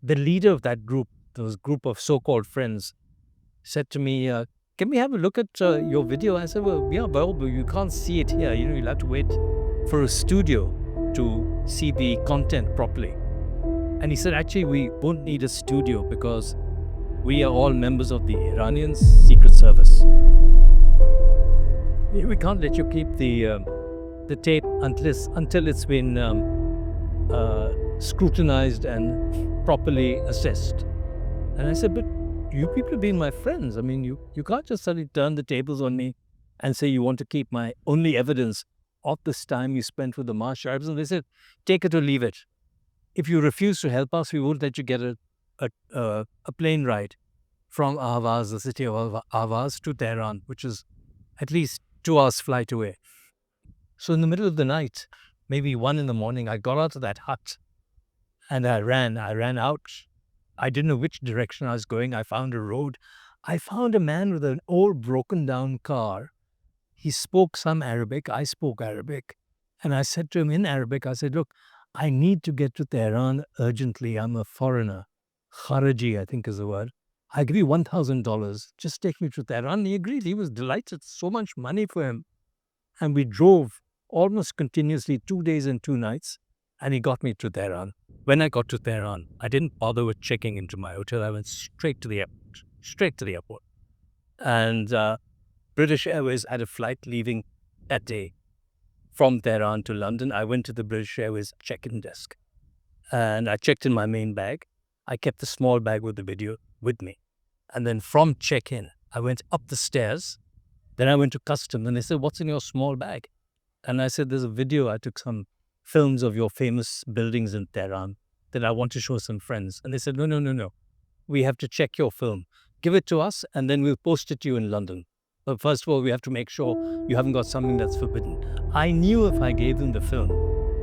the leader of that group, those group of so-called friends, said to me, can we have a look at your video? I said, well, yeah, but you can't see it here. You'll have to wait for a studio to see the content properly. And he said, actually, we won't need a studio because we are all members of the Iranian Secret Service. We can't let you keep the tape until it's been scrutinized and properly assessed. And I said, but you people have been my friends. I mean, you can't just suddenly turn the tables on me and say you want to keep my only evidence of this time you spent with the Marsh Arabs. And they said, take it or leave it. If you refuse to help us, we won't let you get a plane ride from Ahvaz, the city of Ahvaz, to Tehran, which is at least 2 hours flight away. So in the middle of the night, maybe 1 a.m, I got out of that hut and I ran out. I didn't know which direction I was going. I found a road. I found a man with an old broken down car. He spoke some Arabic. I spoke Arabic. And I said to him in Arabic, I said, look, I need to get to Tehran urgently. I'm a foreigner. Kharaji, I think is the word. I give you $1,000. Just take me to Tehran. And he agreed. He was delighted. So much money for him. And we drove almost continuously 2 days and 2 nights. And he got me to Tehran. When I got to Tehran, I didn't bother with checking into my hotel. I went straight to the airport. And British Airways had a flight leaving that day from Tehran to London. I went to the British Airways check-in desk. And I checked in my main bag. I kept the small bag with the video with me. And then from check-in, I went up the stairs. Then I went to customs and they said, what's in your small bag? And I said, there's a video. I took some films of your famous buildings in Tehran that I want to show some friends. And they said, no. We have to check your film. Give it to us and then we'll post it to you in London. But first of all, we have to make sure you haven't got something that's forbidden. I knew if I gave them the film,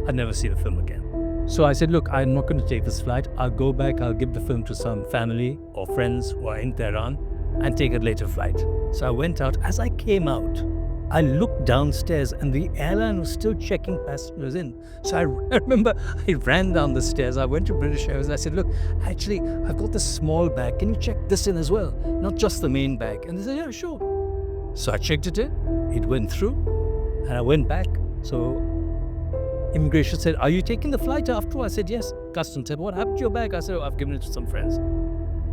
I'd never see the film again. So I said, look, I'm not going to take this flight. I'll go back. I'll give the film to some family or friends who are in Tehran and take a later flight. So I went out. As I came out, I looked downstairs and the airline was still checking passengers in. So I remember I ran down the stairs. I went to British Airways and I said, look, actually, I've got this small bag. Can you check this in as well? Not just the main bag. And they said, yeah, sure. So I checked it in. It went through. And I went back. So immigration said, are you taking the flight after all? I said, yes. Customs said, what happened to your bag? I said, oh, I've given it to some friends.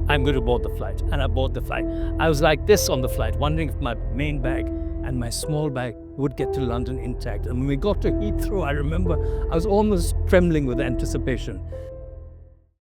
I'm going to board the flight. And I boarded the flight. I was like this on the flight, wondering if my main bag and my small bag would get to London intact. And when we got to Heathrow, I remember I was almost trembling with anticipation